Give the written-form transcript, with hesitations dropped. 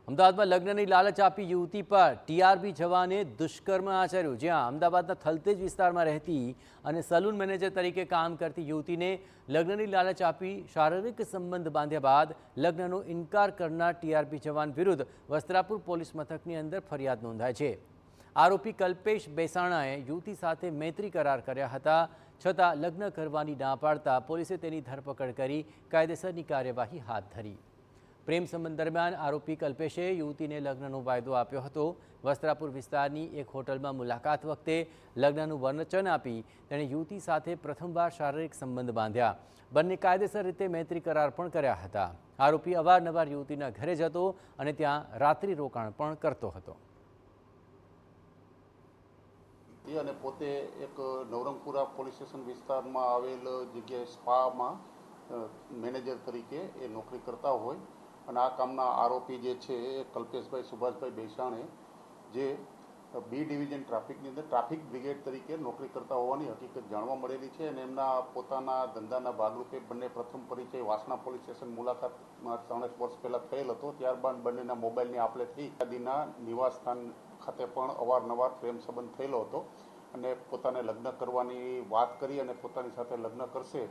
અમદાવાદમાં લગ્નની લાલચ આપી યુવતી પર ટીઆરપી જવાને દુષ્કર્મ આચર્યું। જ્યાં અમદાવાદના થલતેજ વિસ્તારમાં રહેતી અને સલૂન મેનેજર તરીકે કામ કરતી યુવતીને લગ્નની લાલચ આપી શારીરિક સંબંધ બાંધ્યા બાદ લગ્નનો ઇનકાર કરનાર ટીઆરપી જવાન વિરુદ્ધ વસ્ત્રાપુર પોલીસ મથકની અંદર ફરિયાદ નોંધાઈ છે। આરોપી કલ્પેશ બેસાણાએ યુવતી સાથે મૈત્રી કરાર કર્યા હતા, છતાં લગ્ન કરવાની ના પાડતા પોલીસે તેની ધરપકડ કરી કાયદેસરની કાર્યવાહી હાથ ધરી। પ્રેમ સંબંધ દરમિયાન આરોપી કલ્પેશે યુવતીને લગ્નનો વાયદો આપ્યો હતો। વસ્ત્રાપુર વિસ્તારની એક હોટલમાં મુલાકાત વખતે લગ્નનું વચન આપી તેણે યુવતી સાથે પ્રથમવાર શારીરિક સંબંધ બાંધ્યા। બંને કાયદેસર રીતે મૈત્રી કરાર પણ કર્યા હતા। આરોપી અવારનવાર યુવતીના ઘરે જતો અને ત્યાં રાત્રિ રોકાણ પણ કરતો હતો। અને પોતે એક નવરંગપુરા પોલીસ સ્ટેશન વિસ્તારમાં આવેલ જગ્યાએ સ્પામાં મેનેજર તરીકે એ નોકરી કરતા હોય અને આ કામના આરોપી જે છે એ કલ્પેશભાઈ સુભાષભાઈ બેસાણે જે બી ડિવિઝન ટ્રાફિકની અંદર ટ્રાફિક બ્રિગેડ તરીકે નોકરી કરતા હોવાની હકીકત જાણવા મળેલી છે અને એમના પોતાના ધંધાના ભાગરૂપે બંને પ્રથમ પરિચય વાસણા પોલીસ સ્ટેશન મુલાકાતમાં 3 વર્ષ પહેલાં થયેલ હતો। ત્યારબાદ બંનેના મોબાઈલની આપલે થઈ આદિના નિવાસ સ્થાન ખાતે પણ અવારનવાર પ્રેમ સંબંધ થયેલો હતો અને પોતાને લગ્ન કરવાની વાત કરી અને પોતાની સાથે લગ્ન કરશે